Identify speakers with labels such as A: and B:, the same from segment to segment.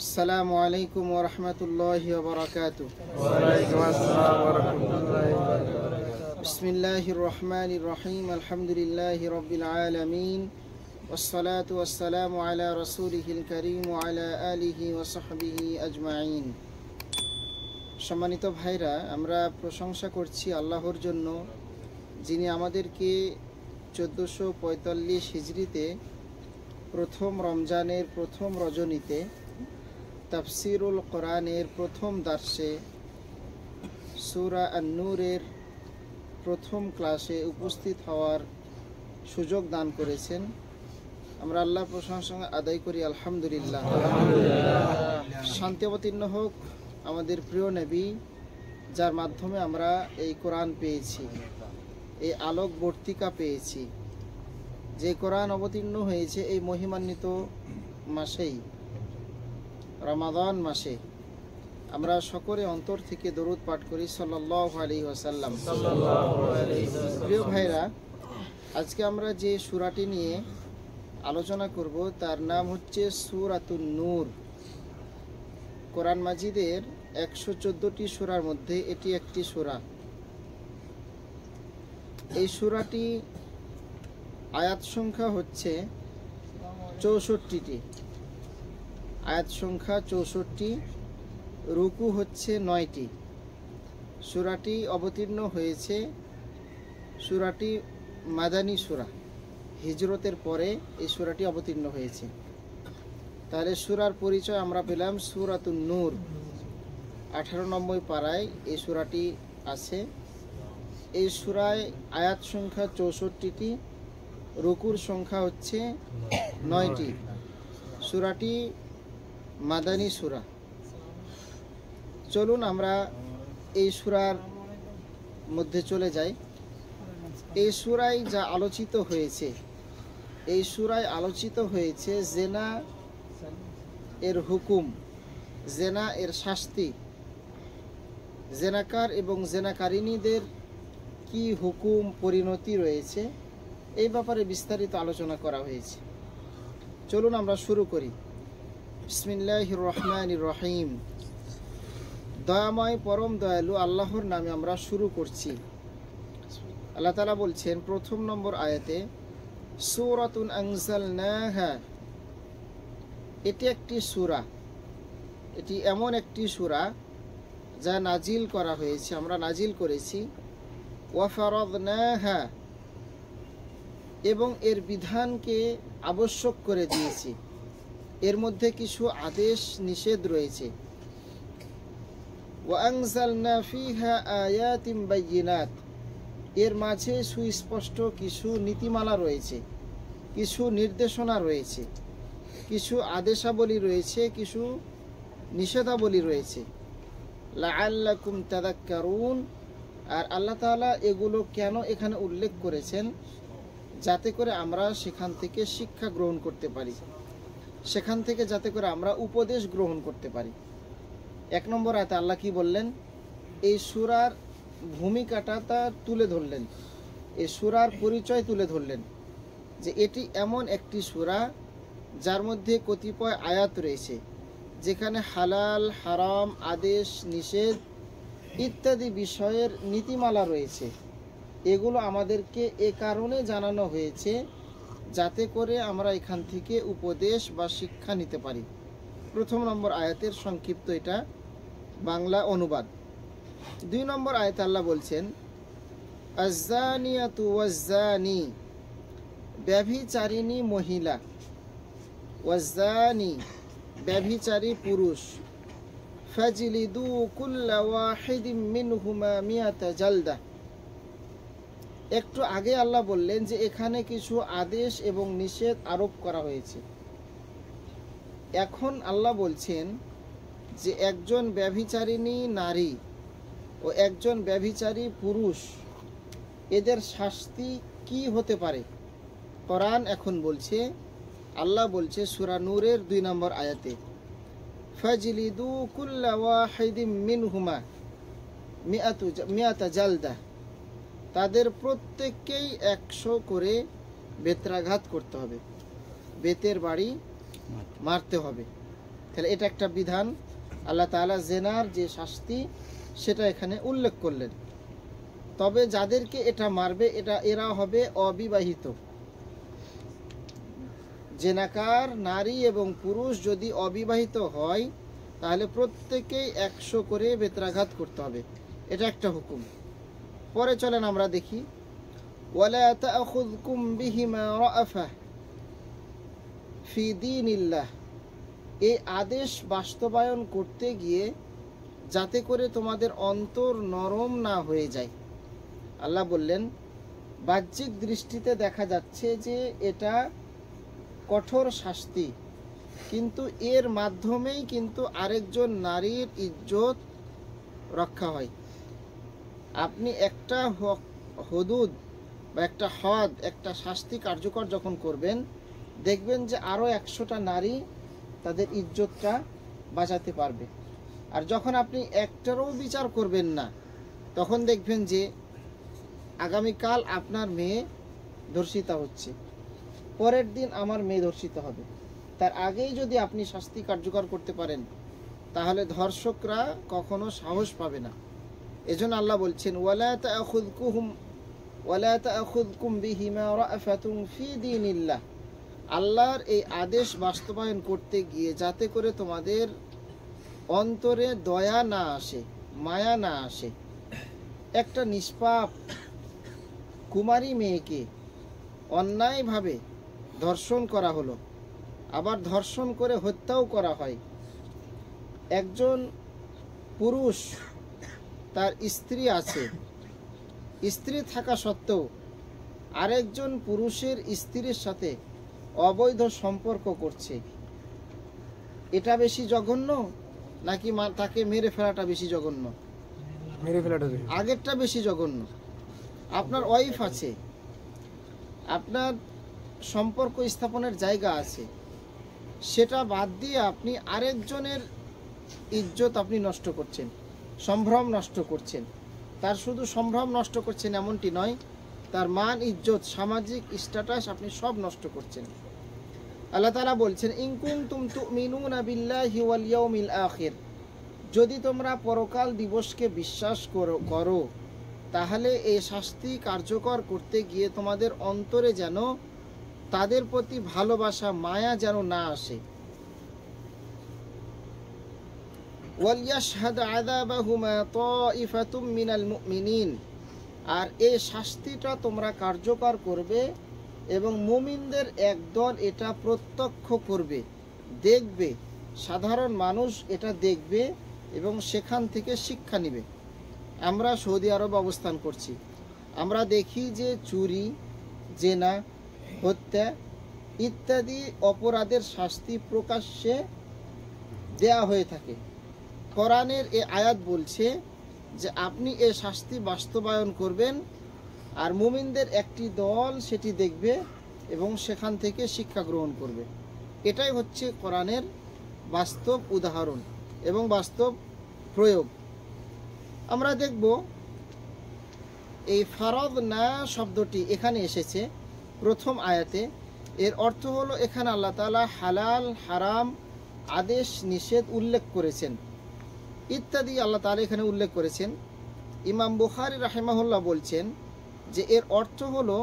A: আসসালামু আলাইকুম ওয়া রাহমাতুল্লাহি ওয়া বারাকাতুহু।
B: ওয়া আলাইকুম আসসালাম ওয়া রাহমাতুল্লাহি ওয়া বারাকাতুহু।
A: বিসমিল্লাহির রহমানির রহিম। আলহামদুলিল্লাহি রাব্বিল আলামিন ওয়াসসালাতু ওয়াসসালামু আলা রাসূলিহিল কারীম ওয়া আলা আলিহি ওয়া সাহবিহি আজমাইন। সম্মানিত ভাইরা, আমরা প্রশংসা করছি আল্লাহর জন্য, যিনি আমাদেরকে 1445 হিজরিতে প্রথম রমজানের প্রথম রজনীতে তাফসিরুল কোরআনের প্রথম দার্সে সূরা আন-নূরের প্রথম ক্লাসে উপস্থিত হওয়ার সুযোগ দান করেছেন। আমরা আল্লাহর প্রশংসা আদায় করি আলহামদুলিল্লাহ। শান্তি অবতীর্ণ হোক আমাদের প্রিয় নবী, যার মাধ্যমে আমরা এই কোরআন পেয়েছি, এই আলোক বর্তিকা পেয়েছি। যে কোরআন অবতীর্ণ হয়েছে এই মহিমান্বিত মাসেই, রমাদান মাসে, আমরা সকলে অন্তর থেকে দরুদ পাঠ করি সাল্লাল্লাহু আলাইহি ওয়াসাল্লাম। প্রিয় ভাইরা, আজকে আমরা যে সূরাটি নিয়ে আলোচনা করব তার নাম হচ্ছে সূরাতুন নূর। কোরআন মাজিদের 114টি সূরার মধ্যে এটি একটি সূরা। এই সূরাটি আয়াত সংখ্যা হচ্ছে 64টি, আয়াত সংখ্যা 64, রুকু হচ্ছে 9টি। সূরাটি অবতীর্ণ হয়েছে, সূরাটি মাদানী সূরা, হিজরতের পরে এই সূরাটি অবতীর্ণ হয়েছে। তাহলে সূরার পরিচয় আমরা পেলাম সূরাতুন নূর। 18 নম্বর পারায় এই সূরাটি আছে। এই সূরায় আয়াত সংখ্যা 64টি, রুকুর সংখ্যা হচ্ছে 9টি। সূরাটি মাদানী সূরা। চলুন আমরা এই সূরার মধ্যে চলে যাই। এই সূরায় যা আলোচিত হয়েছে, এই সূরায় আলোচিত হয়েছে জেনা এর হুকুম, জেনা এর শাস্তি, জেনাকার এবং জেনাকারিনীদের কি হুকুম পরিণতি রয়েছে, এই ব্যাপারে বিস্তারিত আলোচনা করা হয়েছে। চলুন আমরা শুরু করি। বিসমিল্লাহির রহমানির রহিম। দয়াময় পরম দয়ালু আল্লাহর নামে আমরা শুরু করছি। আল্লাহ তাআলা বলছেন প্রথম নম্বর আয়াতে, সূরাতুন আনজালনাহা, এটি একটি সূরা, এটি এমন একটি সূরা যা নাজিল করা হয়েছে, আমরা নাজিল করেছি। ওয়া ফারাদনাহা, এবং এর বিধানকে আবশ্যক করে দিয়েছি, এর মধ্যে কিছু আদেশ নিষেধ রয়েছে। ওয়া আনজালনা ফিহা আয়াতিম বাইয়িনাত, এর মাঝে সুস্পষ্ট কিছু নীতিমালা রয়েছে, কিছু নির্দেশনা রয়েছে, কিছু আদেশাবলী রয়েছে, কিছু নিষেধাবলী রয়েছে। লাআল্লাকুম তাযাক্কারুন, আর আল্লাহ তাআলা এগুলো কেন এখানে উল্লেখ করেছেন? যাতে করে আমরা সেখান থেকে শিক্ষা গ্রহণ করতে পারি, সেখান থেকে যাতে করে আমরা উপদেশ গ্রহণ করতে পারি। 1 নম্বর আয়াতে আল্লাহ কি বললেন? এই সূরার ভূমিকাটা তা তুলে ধরলেন, এই সূরার পরিচয় তুলে ধরলেন, যে এটি এমন একটি সূরা যার মধ্যে কতিপয় আয়াত রয়েছে যেখানে হালাল হারাম, আদেশ নিষেধ ইত্যাদি বিষয়ের নীতিমালা রয়েছে। এগুলো আমাদেরকে এ কারণে জানানো হয়েছে যাতে করে আমরা এখান থেকে উপদেশ বা শিক্ষা নিতে পারি। প্রথম নম্বর আয়াতের সংক্ষিপ্ত এটা বাংলা অনুবাদ। 2 নম্বর আয়াতে আল্লাহ বলছেন, আয-যানিয়াতু ওয়াজ-যানি, ব্যভিচারিণী মহিলা, ওয়াজ-যানি, ব্যভিচারী পুরুষ, ফাজলিদু কুল্লা ওয়াহিদিম মিনহুমা মিয়াতা জালদা। একটু আগে আল্লাহ বললেন যে এখানে কিছু আদেশ এবং নিষেধ আরোপ করা হয়েছে। এখন আল্লাহ বলছেন যে একজন ব্যভিচারিণী নারী ও একজন ব্যভিচারী পুরুষ, এদের শাস্তি কি হতে পারে? কোরআন এখন বলছে, আল্লাহ বলছে সূরা নূরের 2 নম্বর আয়াতে, ফাজলিদু কুল্লা ওয়াহিদিম মিনহুমা মিয়াতা জালদা, তাদের প্রত্যেককেই 100 করে বেত্রাঘাত করতে হবে, বেতের বাড়ি মারতে হবে। তাহলে এটা একটা বিধান। আল্লাহ তাআলা জেনার যে শাস্তি সেটা এখানে উল্লেখ করলেন। তবে যাদেরকে এটা মারবে এরা হবে অবিবাহিত। জেনাকার নারী এবং পুরুষ যদি অবিবাহিত হয় তাহলে প্রত্যেকেই 100 করে বেত্রাঘাত করতে হবে। এটা একটা হুকুম। পরে চলেন আমরা দেখি, ওয়ালা তাআখুযকুম বিহিমা রাআফা ফি দীনিল্লাহ। এই আদেশ বাস্তবায়ন করতে গিয়ে যাতে করে তোমাদের অন্তর নরম না হয়ে যায়। আল্লাহ বললেন, বাহ্যিক দৃষ্টিতে দেখা যাচ্ছে যে এটা কঠোর শাস্তি, কিন্তু এর মাধ্যমেই কিন্তু আরেকজন নারীর ইজ্জত রক্ষা হয়। আপনি একটা হদুদ বা একটা হদ, একটা শাস্তি কার্যকর যখন করবেন, দেখবেন যে আরও 100টা নারী তাদের ইজ্জতটা বাঁচাতে পারবে। আর যখন আপনি একটারও বিচার করবেন না, তখন দেখবেন যে আগামীকাল আপনার মেয়ে ধর্ষিতা হচ্ছে, পরের দিন আমার মেয়ে ধর্ষিত হবে। তার আগেই যদি আপনি শাস্তি কার্যকর করতে পারেন, তাহলে ধর্ষকরা কখনো সাহস পাবে না। এজন্য আল্লাহ বলছেন, ওয়ালা তাআখুযকুম বিহিমা রাআফাতুন ফি দীনিল্লাহ। আল্লাহর এই আদেশ বাস্তবায়ন করতে গিয়ে যাতে করে তোমাদের অন্তরে দয়া না আসে, মায়া না আসে। একটা নিষ্পাপ কুমারী মেয়েকে অন্যায়ভাবে ধর্ষণ করা হলো, আবার ধর্ষণ করে হত্যাও করা হয়। একজন পুরুষ, তার স্ত্রী আছে, স্ত্রী থাকা সত্ত্বেও আরেকজন পুরুষের স্ত্রীর সাথে অবৈধ সম্পর্ক করছে, এটা বেশি জঘন্য নাকি তাকে মেরে ফেলাটা বেশি জঘন্য?
B: মেরে ফেলাটা
A: আগেরটা বেশি জঘন্য। আপনার ওয়াইফ আছে, আপনার সম্পর্ক স্থাপনের জায়গা আছে, সেটা বাদ দিয়ে আপনি আরেকজনের ইজ্জত আপনি নষ্ট করছেন, সম্ভ্রম নষ্ট করছেন। তার শুধু সম্ভ্রম নষ্ট করছেন এমনটি নয়, তার মান, ইজ্জত, সামাজিক স্ট্যাটাস আপনি সব নষ্ট করছেন। আল্লাহ তাআলা বলছেন, ইন কুনতুম তুমিনুনা বিল্লাহি ওয়াল ইয়াউমিল আখির। যদি তোমরা পরকাল দিবসকে বিশ্বাস করো তাহলে এই শাস্তি কার্যকর করতে গিয়ে তোমাদের অন্তরে যেন তাদের প্রতি ভালোবাসা, মায়া যেন না আসে। ওয়ালিয়াশহাদ আযাবাহুমা তাইফাতুম মিনাল মুমিনিন। আর এই শাস্তিটা তোমরা কার্যকর করবে এবং মুমিনদের একদল এটা প্রত্যক্ষ করবে, দেখবে। সাধারণ মানুষ এটা দেখবে এবং সেখান থেকে শিক্ষা নেবে। আমরা সৌদি আরব অবস্থান করছি, আমরা দেখি যে চুরি, জেনা, হত্যা ইত্যাদি অপরাধের শাস্তি প্রকাশ্যে দেয়া হয়ে থাকে। কোরআনের এই আয়াত বলছে যে আপনি এই শাস্তি বাস্তবায়ন করবেন, আর মুমিনদের একটি দল সেটি দেখবে এবং সেখান থেকে শিক্ষা গ্রহণ করবে। এটাই হচ্ছে কোরআনের বাস্তব উদাহরণ এবং বাস্তব প্রয়োগ। আমরা দেখব এই ফারদ না শব্দটি এখানে এসেছে প্রথম আয়াতে। এর অর্থ হলো এখানে আল্লাহ তাআলা হালাল, হারাম, আদেশ, নিষেধ উল্লেখ করেছেন ইত্যাদি আল্লাহ তাআলা এখানে উল্লেখ করেছেন। ইমাম বুখারী রাহিমাহুল্লাহ বলছেন যে এর অর্থ হলো,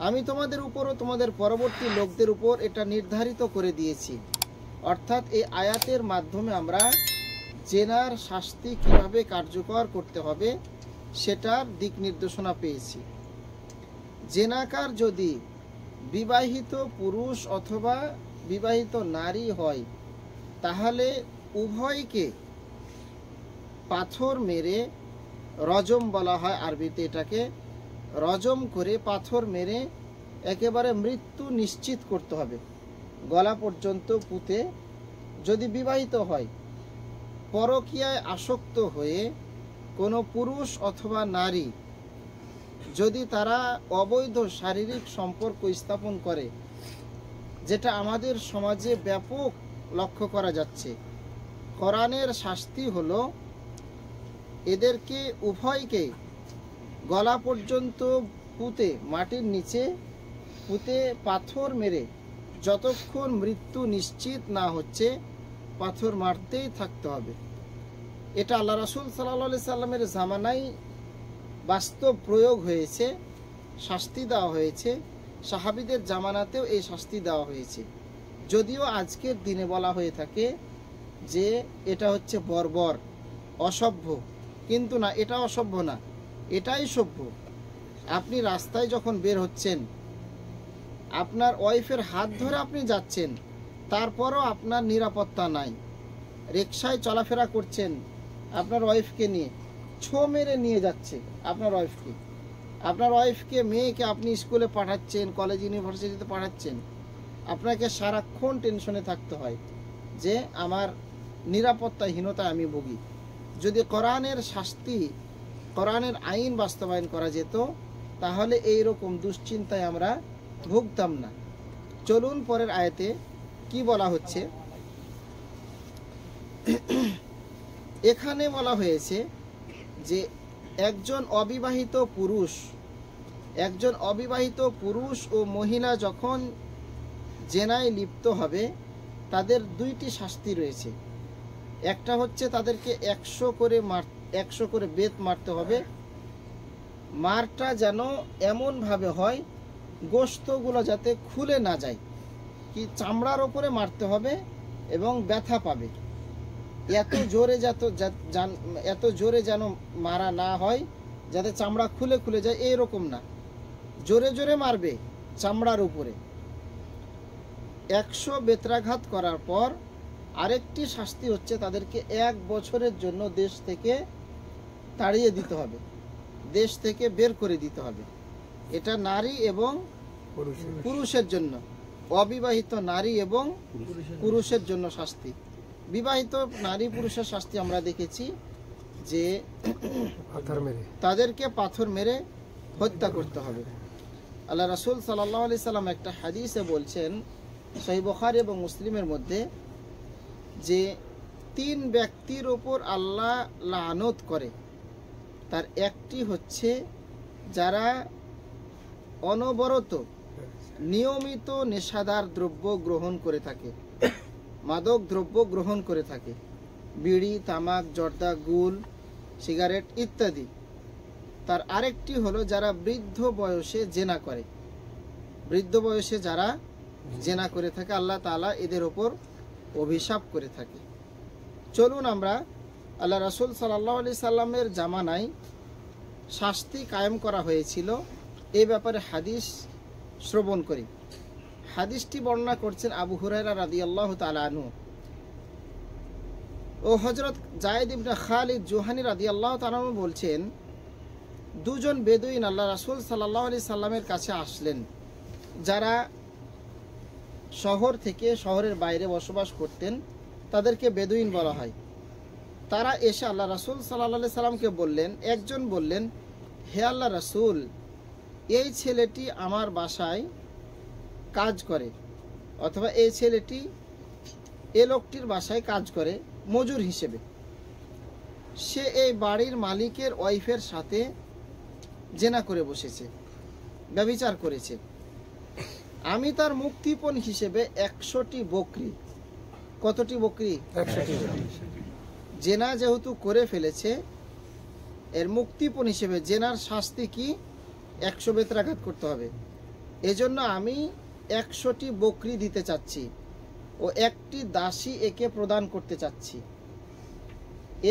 A: আমি তোমাদের উপর ও তোমাদের পরবর্তী লোকদের উপর এটা নির্ধারিত করে দিয়েছি। অর্থাৎ এই আয়াতের মাধ্যমে আমরা জেনার শাস্তি কিভাবে কার্যকর করতে হবে সেটার দিক নির্দেশনা পেয়েছি। জেনাকার যদি বিবাহিত পুরুষ অথবা বিবাহিত নারী হয় তাহলে উভয়কে পাথর মেরে, রজম বলা হয় আরবিতে এটাকে, রজম করে পাথর মেরে একেবারে মৃত্যু নিশ্চিত করতে হবে, গলা পর্যন্ত পুঁতে। যদি বিবাহিত হয়, পরকীয়ায় আসক্ত হয়ে কোনো পুরুষ অথবা নারী যদি তারা অবৈধ শারীরিক সম্পর্ক স্থাপন করে, যেটা আমাদের সমাজে ব্যাপক লক্ষ্য করা যাচ্ছে, কোরআনের শাস্তি হলো এদেরকে উভয়কে গলা পর্যন্ত পুঁতে, মাটির নিচে পুঁতে পাথর মেরে যতক্ষণ মৃত্যু নিশ্চিত না হচ্ছে পাথর মারতেই থাকতে হবে। এটা আল্লাহ রাসূল সাল্লাল্লাহু আলাইহি সাল্লামের জামানায় বাস্তব প্রয়োগ হয়েছে, শাস্তি দেওয়া হয়েছে। সাহাবীদের জামানাতেও এই শাস্তি দেওয়া হয়েছে। যদিও আজকের দিনে বলা হয়ে থাকে যে এটা হচ্ছে বর্বর, অসভ্য, কিন্তু না, এটা অসভ্য না, এটাই সভ্য। আপনি রাস্তায় যখন বের হচ্ছেন, আপনার ওয়াইফের হাত ধরে আপনি যাচ্ছেন, তারপরও আপনার নিরাপত্তা নাই। রিকশায় চলাফেরা করছেন, আপনার ওয়াইফকে নিয়ে ছো মেরে নিয়ে যাচ্ছে আপনার ওয়াইফকে মেয়েকে আপনি স্কুলে পাঠাচ্ছেন, কলেজ ইউনিভার্সিটিতে পাঠাচ্ছেন, আপনাকে সারাক্ষণ টেনশনে থাকতে হয় যে আমার নিরাপত্তাহীনতায় আমি ভুগি। যদি কোরআনের শাস্তি, কোরআনের আইন বাস্তবায়ন করা যেত, তাহলে এই রকম দুশ্চিন্তায় আমরা ভুগতাম না। চলুন পরের আয়াতে কি বলা হচ্ছে। এখানে বলা হয়েছে যে একজন অবিবাহিত পুরুষ ও মহিলা যখন জেনায় লিপ্ত হবে, তাদের দুইটি শাস্তি রয়েছে। একটা হচ্ছে তাদেরকে 100 করে বেত মারতে হবে। মারটা যেন এমনভাবে হয় গোশতগুলো যাতে খুলে না যায়, কি চামড়ার ওপরে মারতে হবে এবং ব্যথা পাবে। এত জোরে যেন মারা না হয় যাতে চামড়া খুলে খুলে যায়, এরকম না, জোরে জোরে মারবে চামড়ার উপরে। 100 বেত্রাঘাত করার পর আরেকটি শাস্তি হচ্ছে তাদেরকে 1 বছরের জন্য দেশ থেকে তাড়িয়ে দিতে হবে, দেশ থেকে বের করে দিতে হবে। এটা নারী এবং পুরুষের জন্য, অবিবাহিত নারী এবং পুরুষের জন্য শাস্তি। বিবাহিত নারী পুরুষের শাস্তি আমরা দেখেছি যে তাদেরকে পাথর মেরে হত্যা করতে হবে। আল্লাহ রাসূল সাল্লাল্লাহু আলাইহি সাল্লাম একটা হাদিসে বলছেন, সহিহ বুখারী এবং মুসলিমের মধ্যে, যে 3 ব্যক্তির ওপর আল্লাহ লানত করে। তার একটি হচ্ছে যারা অনবরত নিয়মিত নেশাদার দ্রব্য গ্রহণ করে থাকে, মাদক দ্রব্য গ্রহণ করে থাকে, বিড়ি, তামাক, জর্দা, গুল, সিগারেট ইত্যাদি। তার আরেকটি হলো যারা বৃদ্ধ বয়সে জেনা করে। বৃদ্ধ বয়সে যারা জেনা করে থাকে, আল্লাহ তাআলা এদের ওপর অভিশাপ করে থাকে। চলুন আমরা আল্লাহ রাসূল সাল্লাল্লাহু আলাইহি সাল্লামের জামানায় শাস্তি কায়েম করা হয়েছিল এই ব্যাপারে হাদিস শ্রবণ করি। হাদিসটি বর্ণনা করছেন আবু হুরায়রা রাদিয়াল্লাহু তাআলা আনহু ও হযরত যায়েদ ইবনে খালিদ জুহানী রাদিয়াল্লাহু তাআলা আনহু বলছেন, দুজন বেদুইন আল্লাহ রাসূল সাল্লাল্লাহু আলাইহি সাল্লামের কাছে আসলেন, যারা শহর থেকে শহরের বাইরে বসবাস করতেন, তাদেরকে বেদুইন বলা হয়। তারা এসে আল্লাহ রাসূল সাল্লাল্লাহু আলাইহি সাল্লামকে বললেন, একজন বললেন, হে আল্লাহ রাসূল, এই ছেলেটি আমার বাসায় কাজ করে, অথবা এই লোকটির বাসায় কাজ করে মজুর হিসেবে। সে এই বাড়ির মালিকের ওয়াইফের সাথে জেনা করে বসেছে, ব্যভিচার করেছে। আমি তার মুক্তিপণ হিসেবে 100টি বকরি, কতটি বকরি? 100টি। জেনা যেহেতু করে ফেলেছে, এর মুক্তিপণ হিসেবে জেনার শাস্তি কি? 100 বেত্রাঘাত করতে হবে। এজন্য আমি 100টি বকরি দিতে চাচ্ছি ও একটি দাসী একে প্রদান করতে চাচ্ছি।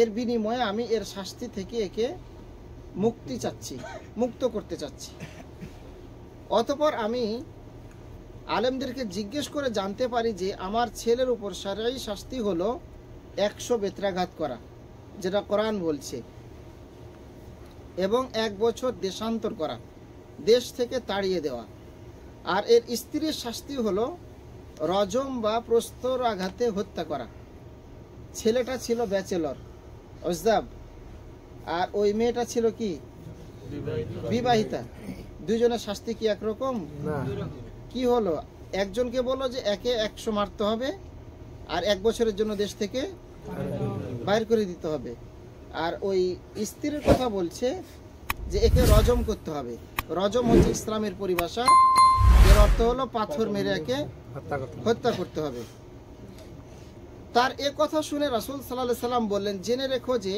A: এর বিনিময়ে আমি এর শাস্তি থেকে একে মুক্ত করতে চাচ্ছি। অতঃপর আমি আলেমদেরকে জিজ্ঞেস করে জানতে পারি যে আমার ছেলের উপর শরঈ শাস্তি হলো 100 বেত্রাঘাত করা, যেটা কোরআন বলছে, এবং 1 বছর দেশান্তর করা, দেশ থেকে তাড়িয়ে দেওয়া। আর এর স্ত্রীর শাস্তি হলো রজম বা প্রস্তর আঘাতে হত্যা করা। ছেলেটা ছিল ব্যাচেলর, ওজদাব, আর ওই মেয়েটা ছিল কি? বিবাহিতা। দুইজনের শাস্তি কি একরকম? কি হলো? একজনকে বললো যে একে 100 মারতে হবে, আর 1 বছরের জন্য দেশ থেকে বাইর করে দিতে হবে। আর ওই স্ত্রীর কথা বলছে যে একে রজম করতে হবে। রজম হচ্ছে ইসলামের পরিভাষা, এর অর্থ হলো পাথর মেরে একে হত্যা করতে হবে। তার এ কথা শুনে রাসূল সাল্লাল্লাহু আলাইহি সাল্লাম বললেন, জেনে রেখো যে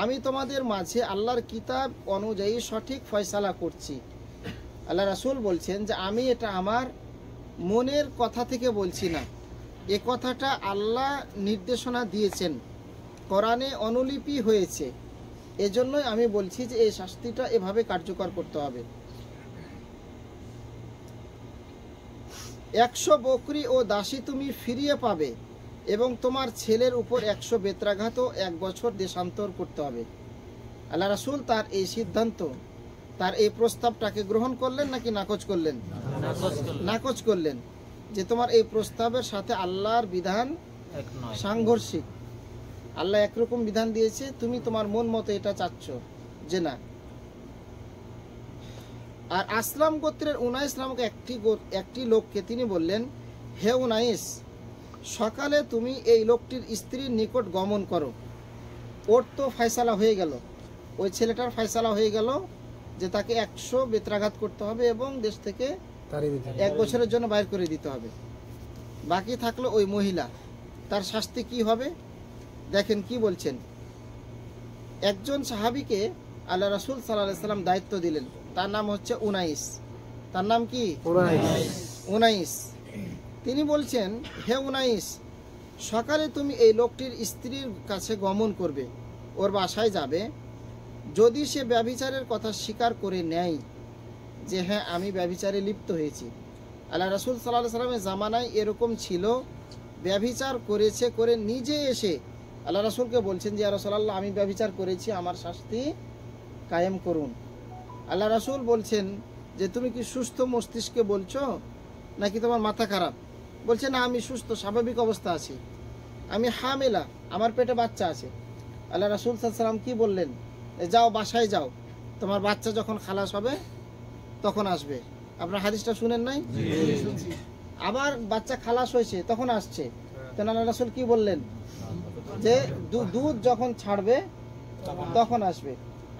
A: আমি তোমাদের মাঝে আল্লাহর কিতাব অনুযায়ী সঠিক ফয়সালা করছি। আল্লাহ রাসূল বলছেন যে আমি এটা আমার মনের কথা থেকে বলছি না, এ কথাটা আল্লাহ নির্দেশনা দিয়েছেন, কোরআনে অনুলিপি হয়েছে, এজন্যই আমি বলছি যে এই শাস্তিটা এভাবে কার্যকর করতে হবে। 100 বকরি ও দাসী তুমি ফিরিয়ে পাবে এবং তোমার ছেলের উপর 100 বেত্রাঘাত ও 1 বছর দেশান্তর করতে হবে। আল্লাহ রাসূল তার এই সিদ্ধান্ত, তার এই প্রস্তাবটাকে গ্রহণ করলেন নাকি নাকচ করলেন? নাকচ করলেন, যে তোমার এই প্রস্তাবের সাথে আল্লাহর বিধান সাংঘর্ষিক। আল্লাহ একরকম বিধান দিয়েছে, তুমি তোমার মন মতো এটা চাচ্ছ যে না। আর আসলাম গোত্রের উনাইস নামক একটি লোককে তিনি বললেন, হে উনাইস, সকালে তুমি এই লোকটির স্ত্রীর নিকট গমন করো। ওর তো ফয়সালা হয়ে গেল, ওই ছেলেটার ফয়সালা হয়ে গেল যে তাকে 100 বেত্রাঘাত করতে হবে এবং দেশ থেকে 1 বছরের জন্য বাইর করে দিতে হবে। বাকি থাকলো ওই মহিলা, তার শাস্তি কি হবে? দেখেন কি বলছেন। একজন সাহাবীকে আল্লাহ রাসূল সাল্লাল্লাহু আলাইহি সাল্লাম দায়িত্ব দিলেন, তার নাম হচ্ছে উনাইস। তার নাম কি? উনাইস। তিনি বলছেন, হে উনাইস, সকালে তুমি এই লোকটির স্ত্রীর কাছে গমন করবে, ওর বাসায় যাবে। যদি সে ব্যভিচারের কথা স্বীকার করে নেয় যে হ্যাঁ আমি ব্যভিচারে লিপ্ত হয়েছি। আল্লাহ রাসূল সাল্লাল্লাহু আলাইহি সাল্লামের জামানায় এরকম ছিল, ব্যভিচার করেছে, করে নিজে এসে আল্লাহ রাসূলকে বলছেন যে ইয়া রাসূলুল্লাহ আমি ব্যভিচার করেছি, আমার শাস্তি কায়েম করুন। আল্লাহ রাসূল বলছেন যে তুমি কি সুস্থ মস্তিষ্কে বলছো নাকি তোমার মাথা খারাপ? বলছে না, আমি সুস্থ স্বাভাবিক অবস্থা আছি, আমি হামেলা, আমার পেটে বাচ্চা আছে। আল্লাহ রাসূল সাল্লাল্লাহু আলাইহি সাল্লাম কি বললেন? যাও বাসায় যাও, তোমার বাচ্চা যখন খালাস হবে তখন আসবে। আপনার হাদিসটা শুনেন নাই? আবার বাচ্চা খালাস হয়েছে তখন আসছে। তখন আল্লাহ রাসূল কি বললেন? যে দুধ যখন ছাড়বে তখন আসবে।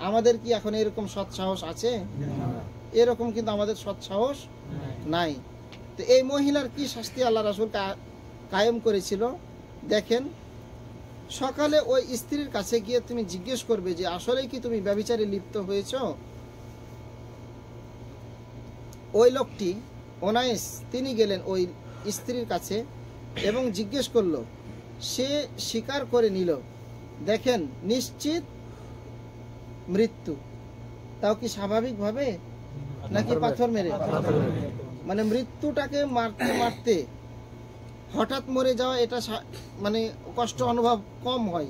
A: আমাদের কি এখন এরকম সৎসাহস আছে? এরকম কিন্তু আমাদের সৎসাহস নাই। তো এই মহিলার কি শাস্তি আল্লাহ রাসূল কায়েম করেছিল দেখেন। সকালে ওই স্ত্রীর কাছে গিয়ে তুমি জিজ্ঞেস করবে যে আসলেই কি তুমি ব্যভিচারে লিপ্ত হয়েছো? ওই লোকটি ওনাইস তিনি গেলেন ওই স্ত্রীর কাছে এবং জিজ্ঞেস করলো, সে স্বীকার করে নিল। দেখেন, নিশ্চিত মৃত্যু, তাও কি স্বাভাবিকভাবে নাকি পাথর মেরে? মানে মৃত্যুটাকে মারতে মারতে হঠাৎ মরে যাওয়া, এটা মানে কষ্ট অনুভব কম হয়,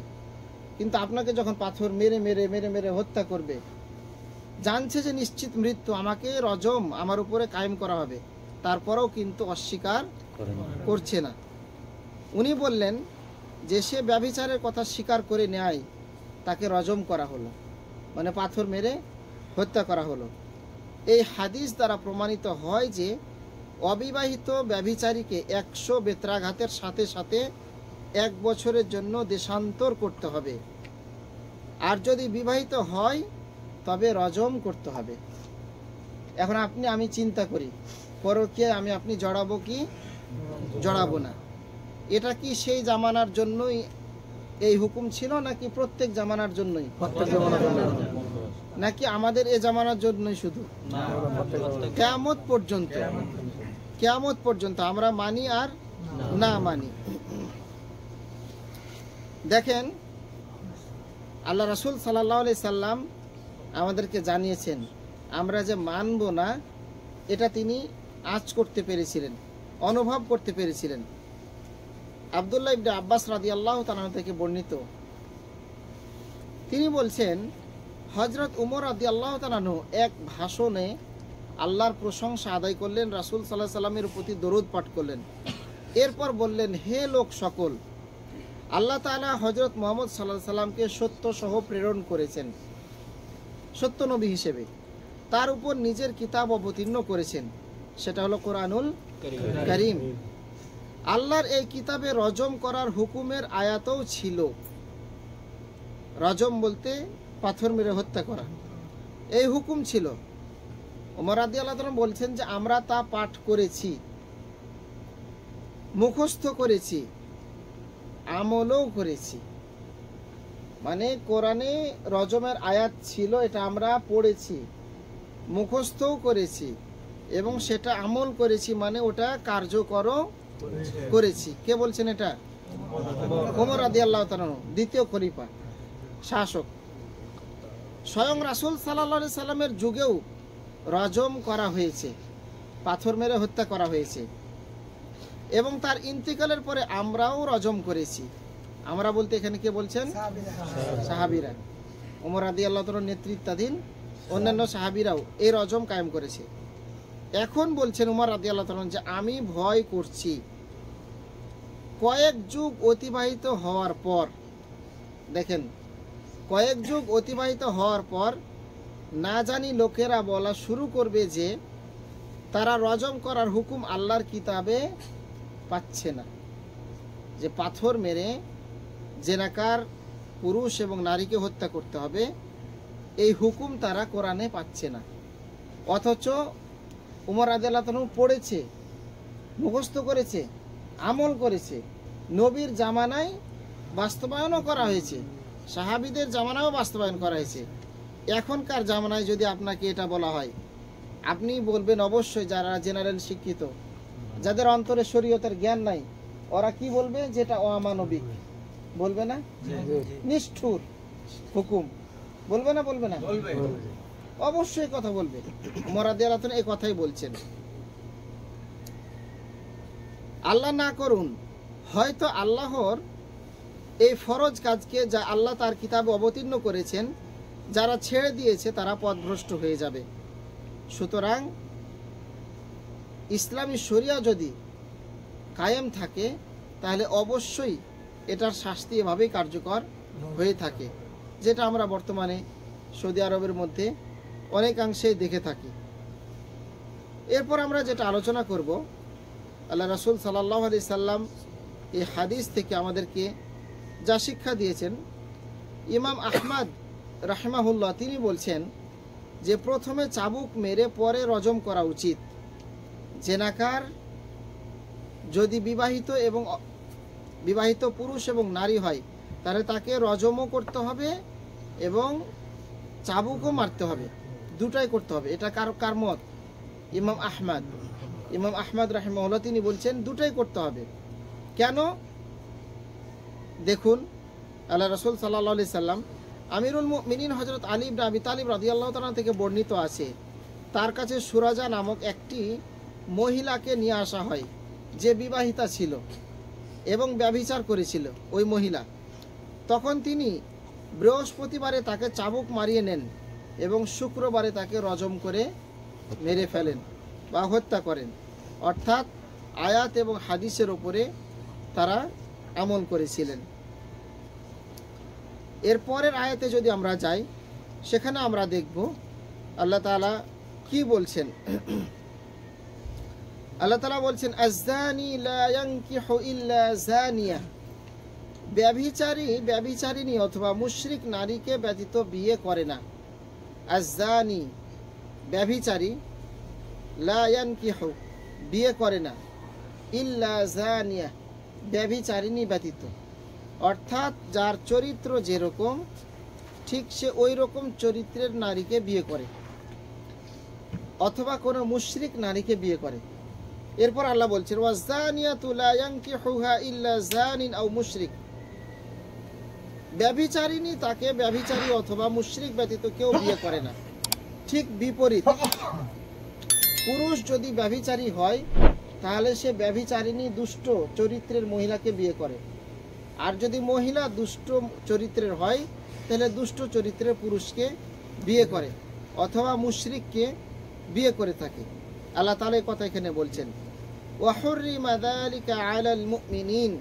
A: কিন্তু আপনাকে যখন পাথর মেরে মেরে মেরে মেরে হত্যা করবে, জানছে যে নিশ্চিত মৃত্যু, আমাকে রজম আমার উপরে কায়েম করা হবে, তারপরেও কিন্তু অস্বীকার করছে না। উনি বললেন যে সে ব্যভিচারের কথা স্বীকার করে নেয়, তাকে রজম করা হলো, মানে পাথর মেরে হত্যা করা হলো। এই হাদিস দ্বারা প্রমাণিত হয় যে অবিবাহিত ব্যভিচারীকে 100 বেত্রাঘাতের সাথে সাথে 1 বছরের জন্য দেশান্তর করতে হবে, আর যদি বিবাহিত হয় তবে রজম করতে হবে। এখন আমি চিন্তা করি, পরকীয়া আপনি জড়াবো কি জড়াবো না? এটা কি সেই জামানার জন্যই এই হুকুম ছিল নাকি প্রত্যেক জামানার জন্যই? নাকি আমাদের এ জামানার জন্যই শুধু? কিয়ামত পর্যন্ত, কিয়ামত পর্যন্ত আমরা মানি আর না মানি। দেখেন, আল্লাহ রাসূল সাল্লাল্লাহু আলাইহি সাল্লাম আমাদেরকে জানিয়েছেন, আমরা যে মানব না এটা তিনি আঁচ করতে পেরেছিলেন, অনুভব করতে পেরেছিলেন। আব্দুল্লাহ ইবনে আব্বাস রাদিয়াল্লাহু তাআলা থেকে বর্ণিত, তিনি বলছেন হযরত উমর রাদিয়াল্লাহু তাআলা এক ভাষণে আল্লাহর প্রশংসা আদায় করলেন, রাসূল সাল্লাল্লাহু আলাইহি সাল্লামের প্রতি দরুদ পাঠ করলেন। এরপর বললেন, হে লোক সকল, আল্লাহ তাআলা হযরত মুহাম্মদ সাল্লাল্লাহু আলাইহি সাল্লামকে সত্য সহ প্রেরণ করেছেন, সত্য নবী হিসেবে। তার উপর নিজের কিতাব অবতীর্ণ করেছেন, সেটা হলো কোরআনুল কারীম। আল্লাহর এই কিতাবে রজম করার হুকুমের আয়াতও ছিল। রজম বলতে পাথর মেরে হত্যা করা, এই হুকুম ছিল। ওমর রাদিয়াল্লাহু তাআলা বলছেন যে আমরা তা পাঠ করেছি, মুখস্থ করেছি, আমলও করেছি। মানে কোরআনে রজমের আয়াত ছিল, এটা আমরা পড়েছি, মুখস্থও করেছি এবং সেটা আমল করেছি, মানে ওটা কার্যকরও করেছি। কে বলছেন এটা? ওমর রাদিয়াল্লাহু তাআলা, দ্বিতীয় খলিফা, শাসক। স্বয়ং রাসূল সাল্লাল্লাহু আলাইহি সাল্লামের যুগেও রজম করা হয়েছে, পাথর মেরে হত্যা করা হয়েছে এবং তার ইন্তিকালের পরে আমরাও রজম করেছি। আমরা বলতে এখানে কে বলছেন? সাহাবীরা। ওমর রাদিয়াল্লাহু তাআলার নেতৃত্বাধীন অন্যান্য সাহাবীরাও এই রজম কায়েম করেছে। এখন বলছেন ওমর রাদিয়াল্লাহু তাআলা যে আমি ভয় করছি কয়েক যুগ অতিবাহিত হওয়ার পর, দেখেন কয়েক যুগ অতিবাহিত হওয়ার পর না জানি লোকেরা বলা শুরু করবে যে তারা রজম করার হুকুম আল্লাহর কিতাবে পাচ্ছে না, যে পাথর মেরে জেনাকার পুরুষ এবং নারীকে হত্যা করতে হবে, এই হুকুম তারা কোরআনে পাচ্ছে না। অথচ উমর রাদিয়াল্লাহু তাআলা পড়েছে, মুখস্থ করেছে, আমল করেছে, নবীর জামানায় বাস্তবায়নও করা হয়েছে, সাহাবীদের জামানায়ও বাস্তবায়ন করা হয়েছে। এখনকার জামানায় যদি আপনাকে এটা বলা হয়, আপনি বলবেন অবশ্যই, যারা জেনারেল শিক্ষিত, যাদের অন্তরে শরীয়তের জ্ঞান নাই, ওরা কি বলবে? যেটা অমানবিক, বলবে না? নিষ্ঠুর হুকুম, বলবে না? বলবে না? অবশ্যই কথা বলবে। ওমর রাদিয়াল্লাহু তাআলা এই কথাই বলছেন। আল্লাহ না করুন, হয়তো আল্লাহর এই ফরজ কাজকে, যা আল্লাহ তার কিতাবে অবতীর্ণ করেছেন, যারা ছেড়ে দিয়েছে তারা পথভ্রষ্ট হয়ে যাবে। সুতরাং ইসলামী শরিয়া যদি কায়েম থাকে তাহলে অবশ্যই এটার শাস্তি এভাবেই কার্যকর হয়ে থাকে, যেটা আমরা বর্তমানে সৌদি আরবের মধ্যে অনেকাংশেই দেখে থাকি। এরপর আমরা যেটা আলোচনা করব, আল্লাহ রাসূল সাল্লাল্লাহু আলাইহি সাল্লাম এই হাদিস থেকে আমাদেরকে যা শিক্ষা দিয়েছেন। ইমাম আহমদ রাহিমাহুল্লাহ তিনি বলছেন যে প্রথমে চাবুক মেরে পরে রজম করা উচিত। জেনাকার যদি বিবাহিত পুরুষ এবং নারী হয় তাহলে তাকে রজমও করতে হবে এবং চাবুকও মারতে হবে, দুটাই করতে হবে। এটা কার মত? ইমাম আহমদ রাহিমাহুল্লাহ তিনি বলছেন দুটাই করতে হবে। কেন? দেখুন, আল্লাহ রাসূল সাল্লাল্লাহু আলাইহি সাল্লাম, আমিরুল মুমিনিন হযরত আলী ইবনে আবি তালিব রাদিয়াল্লাহু তাআলা থেকে বর্ণিত আছে, তার কাছে সুরাজা নামক একটি মহিলাকে নিয়ে আসা হয়, যে বিবাহিতা ছিল এবং ব্যভিচার করেছিল ওই মহিলা। তখন তিনি বৃহস্পতিবারে তাকে চাবুক মারিয়ে নেন এবং শুক্রবারে তাকে রজম করে মেরে ফেলেন বা হত্যা করেন। অর্থাৎ আয়াত এবং হাদিসের উপরে তারা আমল করেছিলেন। এরপরের আয়াতে যদি আমরা যাই, সেখানে আমরা দেখব আল্লাহ তাআলা কি বলছেন। আল্লাহ তাআলা বলছেন, আয-যানি লা ইয়ানকিহু ইল্লা যানিয়া, ব্যভিচারিণী অথবা মুশরিক নারীকে ব্যতীত বিয়ে করে না। আয-যানি ব্যভিচারী, লা ইয়ানকিহু বিয়ে করে না, ইল্লা যানিয়া ব্যভিচারিণী ব্যতীত। অর্থাৎ যার চরিত্র যেরকম ঠিক সে ওই রকম চরিত্রের নারীকে বিয়ে করে অথবা কোনো মুশরিক নারীকে বিয়ে করে। এরপর আল্লাহ বলছেন, ওয়াজ-যানিয়াতু লা ইয়ানকিহুহা ইল্লা যানিন আও মুশরিক, ব্যভিচারিণী তাকে ব্যভিচারী অথবা মুশরিক ব্যতীত কেউ বিয়ে করে না। ঠিক বিপরীত, পুরুষ যদি ব্যভিচারী হয় তাহলে সে ব্যভিচারিণী দুষ্ট চরিত্রের মহিলাকে বিয়ে করে, আর যদি মহিলা দুষ্ট চরিত্রের হয় তাহলে দুষ্ট চরিত্রের পুরুষকে বিয়ে করে অথবা মুশরিককে বিয়ে করে থাকে। আল্লাহ তাআলা এই কথা এখানে বলছেন, ওয়া হুররিমা যালিকা আলাল মুমিনিন,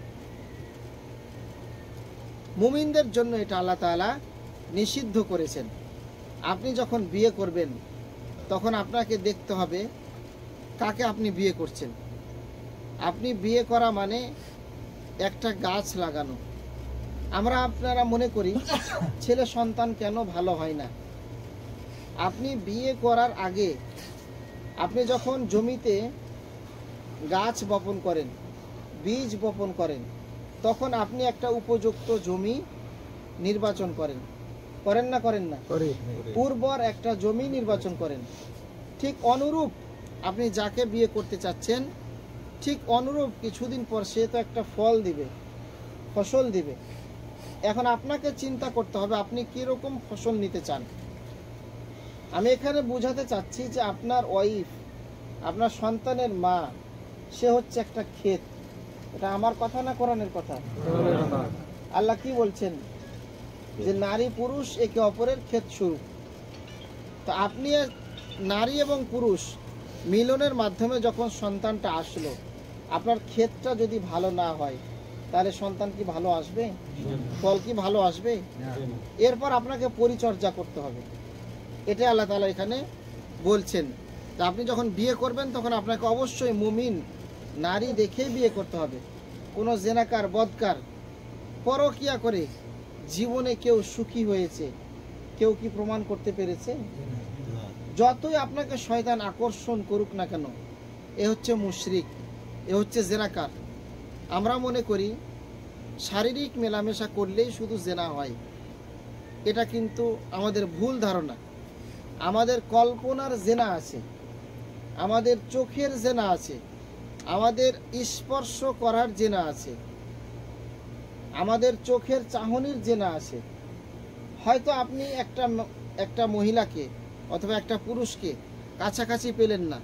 A: মুমিনদের জন্য এটা আল্লাহ তাআলা নিষিদ্ধ করেছেন। আপনি যখন বিয়ে করবেন তখন আপনাকে দেখতে হবে কাকে আপনি বিয়ে করছেন। আপনি বিয়ে করা মানে একটা গাছ লাগানো। আপনারা মনে করি ছেলে সন্তান কেন ভালো হয় না। আপনি বিয়ে করার আগে আপনি যখন জমিতে গাছ বপন করেন, বীজ বপন করেন, তখন আপনি একটা উপযুক্ত জমি নির্বাচন করেন, করেন না করেন না?
B: করি।
A: উর্বর একটা জমি নির্বাচন করেন। ঠিক অনুরূপ আপনি যাকে বিয়ে করতে চাচ্ছেন, ঠিক অনুরূপ কিছুদিন পর সে তো একটা ফল দিবে, ফসল দিবে। এখন আপনাকে চিন্তা করতে হবে আপনি কিরকম ফসল নিতে চান। আমি এখানে বোঝাতে চাচ্ছি যে আপনার ওয়াইফ, আপনার সন্তানের মা, সে হচ্ছে একটা ক্ষেত। এটা আমার কথা না কোরআনের কথা? আল্লাহ কি বলছেন? যে নারী পুরুষ একে অপরের ক্ষেত স্বরূপ। তো আপনি নারী এবং পুরুষ মিলনের মাধ্যমে যখন সন্তানটা আসলো, আপনার ক্ষেতটা যদি ভালো না হয় তাহলে সন্তান কি ভালো আসবে? ফল কি ভালো আসবে? এরপর আপনাকে পরিচর্যা করতে হবে। এটা আল্লাহ তাআলা এখানে বলছেন। তা আপনি যখন বিয়ে করবেন তখন আপনাকে অবশ্যই মুমিন নারী দেখেই বিয়ে করতে হবে। কোনো জেনাকার, বদকার, পরকিয়া করে জীবনে কেউ সুখী হয়েছে, কেউ কি প্রমাণ করতে পেরেছে? যতই আপনাকে শয়তান আকর্ষণ করুক না কেন, এ হচ্ছে মুশরিক, এ হচ্ছে জেনাকার। আমরা মনে করি শারীরিক মেলামেশা করলেই শুধু জেনা হয়। এটা কিন্তু আমাদের ভুল ধারণা। আমাদের কল্পনার জেনা আছে, আমাদের চোখের জেনা আছে, আমাদের স্পর্শ করার জেনা আছে, আমাদের চোখের চাহনির জেনা আছে। হয়তো আপনি একটা মহিলাকে অথবা একটা পুরুষকে কাছাকাছি পেলেন না,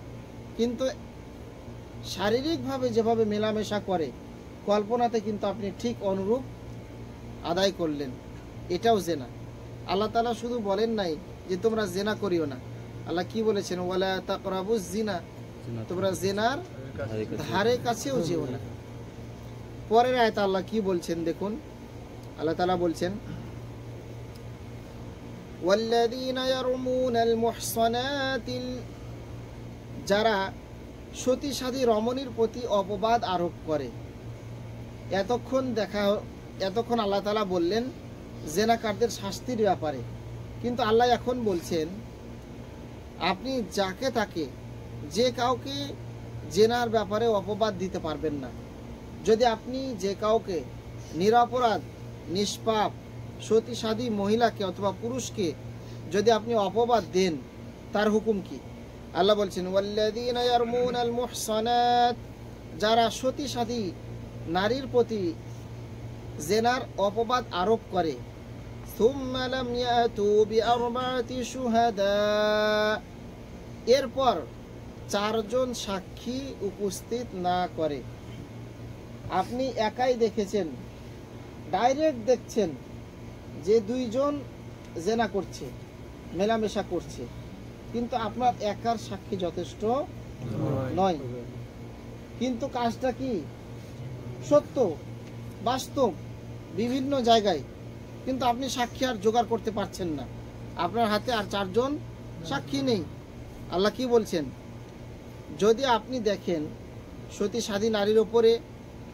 A: কিন্তু শারীরিকভাবে যেভাবে মেলামেশা করে কল্পনাতে কিন্তু আপনি ঠিক অনুরূপ আদায় করলেন। এটাও জেনা। আল্লাহ তাআলা শুধু বলেন নাই যে তোমরা জেনা করিও না। আল্লাহ কি বলেছেন? ওয়ালা তাকরাবুজ জিনা, তোমরা জেনার ধারে কাছেও যেও না। পরের আয়াতে আল্লাহ কি বলছেন দেখুন। আল্লাহ তাআলা বলছেন ওয়াল্লাযীনা ইয়ারমুনাল মুহসানাতিল, যারা সতী সাধী রমণীর প্রতি অপবাদ আরোপ করে। এতক্ষণ আল্লাহ তাআলা বললেন জেনাকারদের শাস্তির ব্যাপারে, কিন্তু আল্লাহ এখন বলছেন আপনি যাকে তাকে, যে কাউকে জেনার ব্যাপারে অপবাদ দিতে পারবেন না। যদি আপনি যে কাউকে নিরপরাধ, নিষ্পাপ, সতী সাধী মহিলাকে অথবা পুরুষকে যদি আপনি অপবাদ দেন, তার হুকুম কি? আল্লাহ বলছেন ওয়াল্লাযীনা ইয়ারমুনাল মুহসানাত, যারা সতী সাধী নারীর প্রতি জেনার অপবাদ আরোপ করে, সুম্মা লাম ইয়াতু বিআরবাতি শুহাদা, এরপর 4 জন সাক্ষী উপস্থিত না করে। আপনি একাই দেখেছেন, ডাইরেক্ট দেখছেন যে 2 জন জেনা করছে, মেলামেশা করছে, কিন্তু আপনার একার সাক্ষী যথেষ্ট নয়। কিন্তু কাজটা কি? সত্য, বাস্তব, বিভিন্ন জায়গায়, কিন্তু আপনি সাক্ষী আর জোগাড় করতে পারছেন না। আপনার হাতে আর 4 জন সাক্ষী নেই। আল্লাহ কি বলছেন? যদি আপনি দেখেন সতী সাধী নারীর ওপরে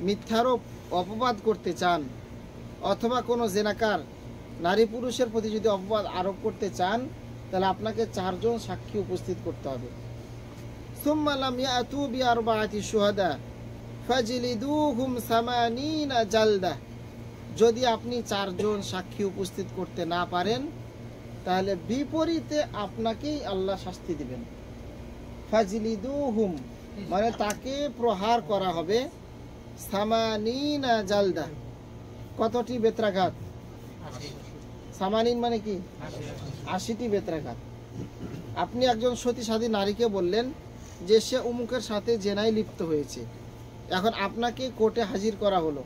A: মিথ্যারোপ, অপবাদ করতে চান, অথবা কোনো জেনাকার নারী পুরুষের প্রতি যদি অপবাদ আরোপ করতে চান, তাহলে আপনাকে 4 জন সাক্ষী উপস্থিত করতে হবে। সুম্মা লাম ইয়াতু বিআরবাতি শুহাদা ফাজলিদুহুম 80 জালদা, যদি আপনি 4 জন সাক্ষী উপস্থিত করতে না পারেন, তাহলে বিপরীতে আপনাকেই আল্লাহ শাস্তি দিবেন। ফাজলিদুহুম মানে তাকে প্রহার করা হবে 80 জালদা। কতটি বেত্রাঘাত? 80 মানে কি? 80টি বেত্রাঘাত। আপনি একজন সতী সাধী নারীকে বললেন যে সে অমুকের সাথে জেনায় লিপ্ত হয়েছে। এখন আপনাকে কোর্টে হাজির করা হলো,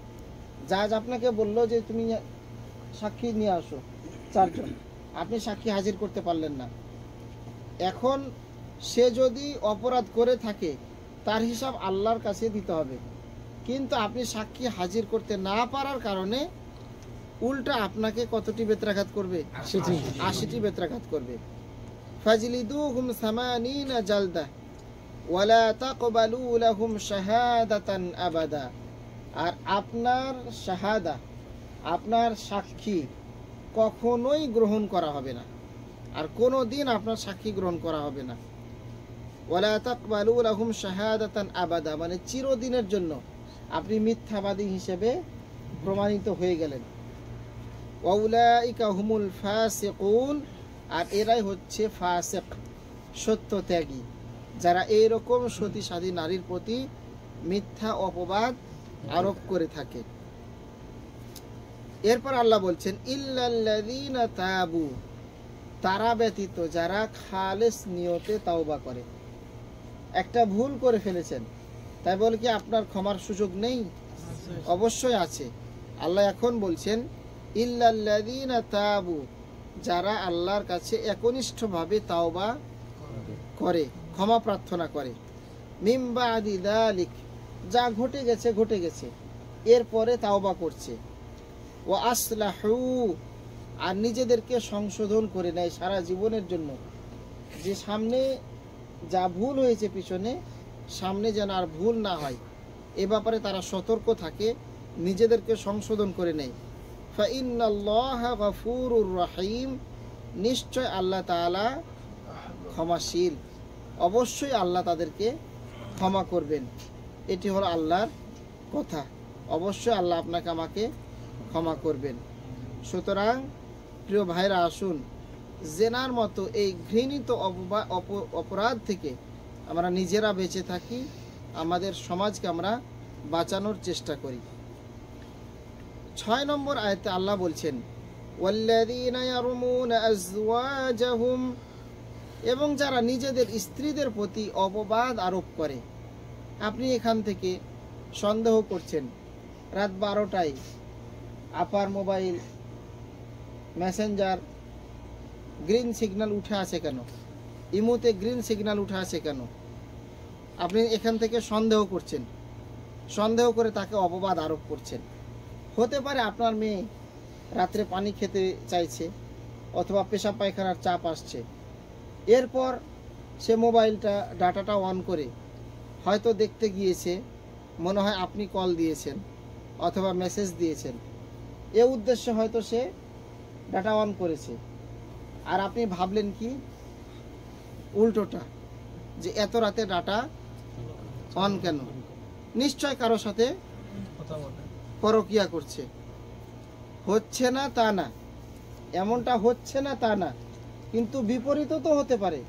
A: জাজ আপনাকে বললো যে তুমি সাক্ষী নিয়ে আসো 4 জন, আপনি সাক্ষী হাজির করতে পারলেন না। এখন সে যদি অপরাধ করে থাকে তার হিসাব আল্লাহর কাছে দিতে হবে, কিন্তু আপনি সাক্ষী হাজির করতে না পারার কারণে উল্টা আপনাকে কতটি বেত্রাঘাত করবে? 80টি বেত্রাঘাত করবে। ফাজলিদুহুম 80 জালদা ওয়ালা তাকবালু লাহুম শাহাদাতান আবাদা, আর আপনার শাহাদা, আপনার সাক্ষী কখনোই গ্রহণ করা হবে না, আর কোনো দিন আপনার সাক্ষী গ্রহণ করা হবে না। ওয়ালা তাকবালু লাহুম শাহাদাতান আবাদা মানে চিরদিনের জন্য আপনি মিথ্যাবাদী হিসেবে প্রমাণিত হয়ে গেলেন। ওয়াউলাইকা হুমুল ফাসিকুন, আর এরাই হচ্ছে ফাসিক, সত্যত্যাগী, যারা এইরকম সতীসাধী নারীর প্রতি মিথ্যা অপবাদ আরোপ করে থাকে। এরপর আল্লাহ বলছেন ইল্লাল্লাযীনা তাবু, তারা ব্যতীত যারা খালেস নিয়তে তাওবা করে। একটা ভুল করে ফেলেছেন, তাই বলে কি আপনার ক্ষমার সুযোগ নেই? অবশ্যই আছে। আল্লাহ এখন বলছেন ইল্লাল্লাযীনা তাবু, যারা আল্লাহর কাছে একনিষ্ঠভাবে তাওবা করে, ক্ষমা প্রার্থনা করে। মিন বাদি যালিক, যা ঘটে গেছে ঘটে গেছে, এরপরে তাওবা করছে। ওয়া আসলাহু, আর নিজেদেরকে সংশোধন করে নেয় সারা জীবনের জন্য, যে সামনে যা ভুল হয়েছে পিছনে, সামনে যেন আর ভুল না হয় এ ব্যাপারে তারা সতর্ক থাকে, নিজেদেরকে সংশোধন করে নেয়। ফাইন্নাল্লাহা গফুরুর রহিম, নিশ্চয় আল্লাহ তাআলা ক্ষমাশীল, অবশ্যই আল্লাহ তাদেরকে ক্ষমা করবেন। এটি হলো আল্লাহর কথা, অবশ্যই আল্লাহ আপনাকে আমাকে ক্ষমা করবেন। সুতরাং প্রিয় ভাইরা, আসুন জেনার মতো এই ঘৃণিত অপরাধ থেকে আমরা নিজেরা বেঁচে থাকি, আমাদের সমাজকে আমরা বাঁচানোর চেষ্টা করি। 6 নম্বর আয়াতে আল্লাহ বলছেন ওয়াল্লাযীনা ইয়ারমুনা আজওয়াজাহুম, এবং যারা নিজেদের স্ত্রীদের প্রতি অপবাদ আরোপ করে। আপনি এখান থেকে সন্দেহ করছেন, রাত 12টায় আপার মোবাইল মেসেঞ্জার গ্রিন সিগন্যাল উঠে আছে কেন, ইমোতে গ্রিন সিগন্যাল উঠে আছে কেন, আপনি এখান থেকে সন্দেহ করছেন, সন্দেহ করে তাকে অপবাদ আরোপ করছেন। হতে পারে আপনার মেয়ে রাত্রে পানি খেতে চাইছে, অথবা পেশাব পায়খানার চাপ আসছে, এরপর সে মোবাইলটা ডাটাটা অন করে হয়তো দেখতে গিয়েছে, মনে হয় আপনি কল দিয়েছেন অথবা মেসেজ দিয়েছেন, এ উদ্দেশ্যে হয়তো সে ডাটা অন করেছে, আর আপনি ভাবলেন কি উল্টোটা, যে এত রাতে ডাটা অন কেন, নিশ্চয় কারো সাথে পরকিয়া করছে। হচ্ছে না তা না, এমনটা হচ্ছে না তা না, কিন্তু বিপরীত তো হতে পারে।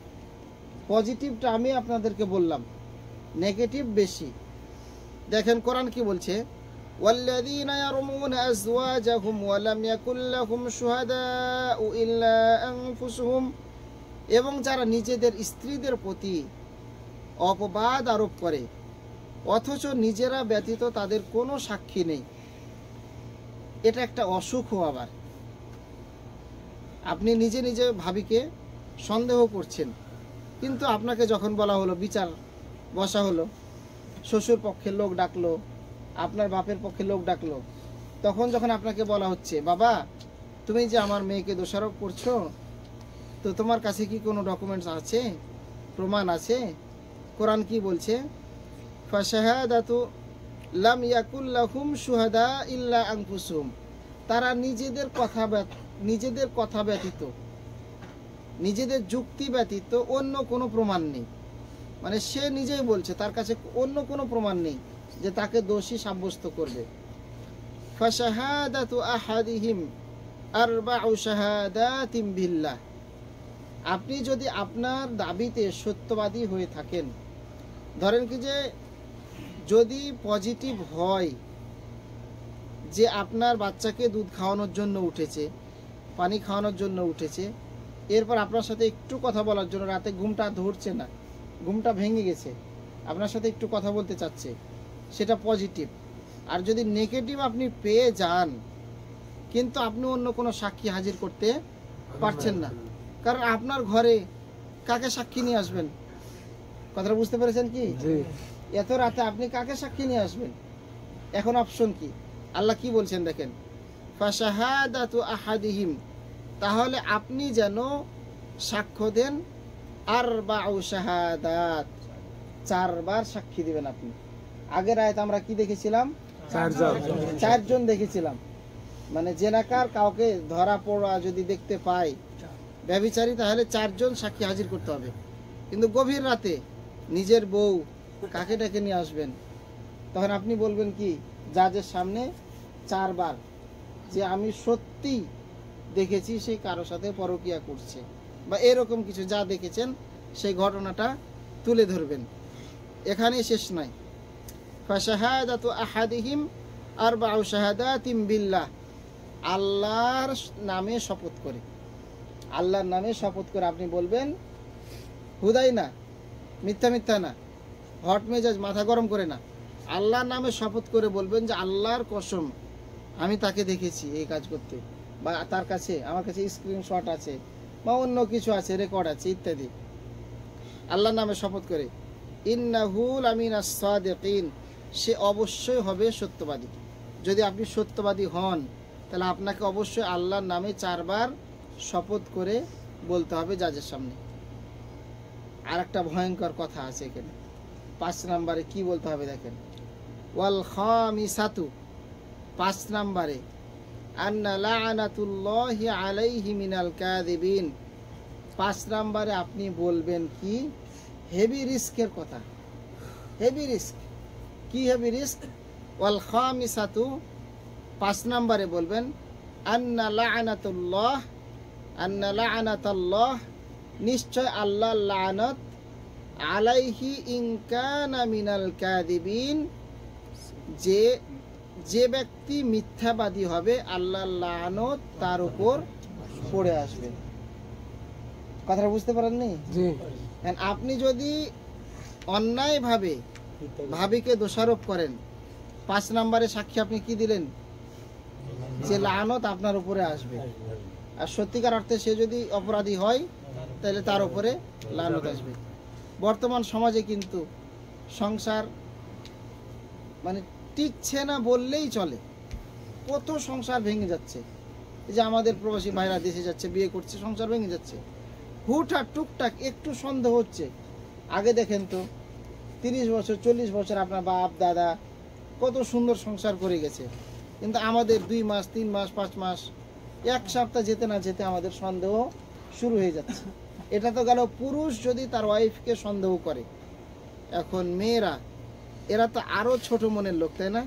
A: পজিটিভটা আমি আপনাদেরকে বললাম, নেগেটিভ বেশি। দেখেন কোরআন কি বলছে, ওয়াল্লাযীনা ইয়ারমুনা আজওয়াজাহুম ওয়া লাম ইয়াকুল লাহুম শুহাদাউ ইল্লা আনফুসুহুম, এবং যারা নিজেদের স্ত্রীদের প্রতি অপবাদ আরোপ করে অথচ নিজেরা ব্যতীত তাদের কোনো সাক্ষী নেই। এটা একটা অসুখ। আবার আপনি নিজে নিজে ভাবিকে সন্দেহ করছেন, কিন্তু আপনাকে যখন বলা হলো, বিচার বসা হলো, শ্বশুর পক্ষের লোক ডাকলো, আপনার বাপের পক্ষের লোক ডাকলো, তখন যখন আপনাকে বলা হচ্ছে বাবা তুমি যে আমার মেয়েকে দোষারোপ করছো, তো তোমার কাছে কি কোনো ডকুমেন্টস আছে, প্রমাণ আছে? কোরআন কি বলছে, ফাশাহাদাতু লাম ইয়াকুল লাহুম শুহাদা ইল্লা আনফুসুহুম, তারা নিজেদের কথা ব্যতীত, নিজেদের যুক্তি ব্যতীত অন্য কোনো প্রমাণ নেই। মানে সে নিজেই বলছে তার কাছে অন্য কোনো প্রমাণ নেই যে তাকে দোষী সাব্যস্ত করবে। ফাশাহাদাতু আহাদিহিম আরবাউ শাহাদাতিম বিল্লাহ, আপনি যদি আপনার দাবিতে সত্যবাদী হয়ে থাকেন, ধরেন কি যে যদি পজিটিভ হয় যে আপনার বাচ্চাকে দুধ খাওয়ানোর জন্য উঠেছে, পানি খাওয়ানোর জন্য উঠেছে, এরপর আপনার সাথে একটু কথা বলার জন্য, রাতে ঘুমটা ধরছে না, ঘুমটা ভেঙে গেছে, আপনার সাথে একটু কথা বলতে চাচ্ছে, সেটা পজিটিভ। আর যদি নেগেটিভ আপনি পেয়ে যান, কিন্তু আপনি অন্য কোনো সাক্ষী হাজির করতে পারছেন না, কারণ আপনার ঘরে কাকে সাক্ষী নিয়ে আসবেন? কথাটা বুঝতে পেরেছেন কি? এত রাতে আপনি কাকে সাক্ষী নিয়ে আসবেন? এখন অপশন কি? আল্লাহ কি বলছেন দেখেন, ফাশাহাদাতু আহাদিহিম, তাহলে আপনি যেন সাক্ষ্য দেন, আরবাউ শাহাদাত, 4 বার সাক্ষী দিবেন আপনি। আগের আয়াত আমরা কি দেখেছিলাম? 4 জন দেখেছিলাম। মানে জেনাকার কাউকে ধরা পড়া যদি দেখতে পায় ব্যভিচারী, তাহলে 4 জন সাক্ষী হাজির করতে হবে। কিন্তু গভীর রাতে নিজের বউ কাকে ডেকে নিয়ে আসবেন? তখন আপনি বলবেন কি জাজের সামনে 4 বার যে আমি সত্যি দেখেছি সে কারোর সাথে পরকীয়া করছে, বা এরকম কিছু যা দেখেছেন সেই ঘটনাটা তুলে ধরবেন। এখানেই শেষ নয়। ফাশাহাদাতু আহাদিহিম আরবাউ শাহাদাতিম বিল্লাহ, আল্লাহর নামে শপথ করে, আল্লাহর নামে শপথ করে আপনি বলবেন, হুদাই না, মিথ্যা না, হট মেজাজ মাথা গরম করে না, আল্লাহর নামে শপথ করে বলবেন যে আল্লাহর কসম আমি তাকে দেখেছি এই কাজ করতে, বা তার কাছে আমার কাছে স্ক্রিনশট আছে বা অন্য কিছু আছে, রেকর্ড আছে ইত্যাদি। আল্লাহর নামে শপথ করে, ইন্নাহু লামিনাস সাদিকিন, সে অবশ্যই হবে সত্যবাদী। যদি আপনি সত্যবাদী হন তাহলে আপনাকে অবশ্যই আল্লাহর নামে 4 বার শপথ করে বলতে হবে জাজের সামনে। আর একটা ভয়ঙ্কর কথা আছে এখানে, 5 নম্বরে কি বলতে হবে দেখেন, ওয়াল খামিসাতু, 5 নম্বরে আন্না লাআনাতুল্লাহি আলাইহি মিনাল কাযিবিন, 5 নম্বরে আপনি বলবেন কি, হেভি রিস্কের কথা। হেভি রিস্ক কি? Heavy risk. ওয়াল খামিসাতু, 5 নম্বরে বলবেন আন্না লাআনাতাল্লাহ, নিশ্চয় আল্লাহর লানত, আলাইহি ইন কানা মিনাল কাযিবিন, যে ব্যক্তি মিথ্যাবাদী হবে আল্লাহর লানত তার উপর পড়ে আসবে। কথাটা বুঝতে পারেননি?
B: জি।
A: আপনি যদি অন্যায়ভাবে ভাবিকে দোষারোপ করেন, 5 নম্বরে সাক্ষী আপনি কি দিলেন, যে লানত আপনার উপরে আসবে। আর সত্যিকার অর্থে সে যদি অপরাধী হয় তাহলে তার উপরে লানত আসবে। বর্তমান সমাজে কিন্তু সংসার মানে টিকছে না বললেই চলে, কত সংসার ভেঙে যাচ্ছে। এই যে আমাদের প্রবাসী ভাইরা দেশে যাচ্ছে, বিয়ে করছে, সংসার ভেঙে যাচ্ছে। হুটহাট টুকটাক একটু সন্দেহ হচ্ছে। আগে দেখেন তো 30 বছর 40 বছর আপনার বাপ দাদা কত সুন্দর সংসার করে গেছে, কিন্তু আমাদের 2 মাস 3 মাস 5 মাস 1 সপ্তাহ যেতে না যেতে আমাদের সন্দেহ শুরু হয়ে যাচ্ছে। এটা তো গেল পুরুষ যদি তার ওয়াইফকে সন্দেহ করে। এখন মেয়েরা, এরা তো আরো ছোট মনের লোক, তাই না?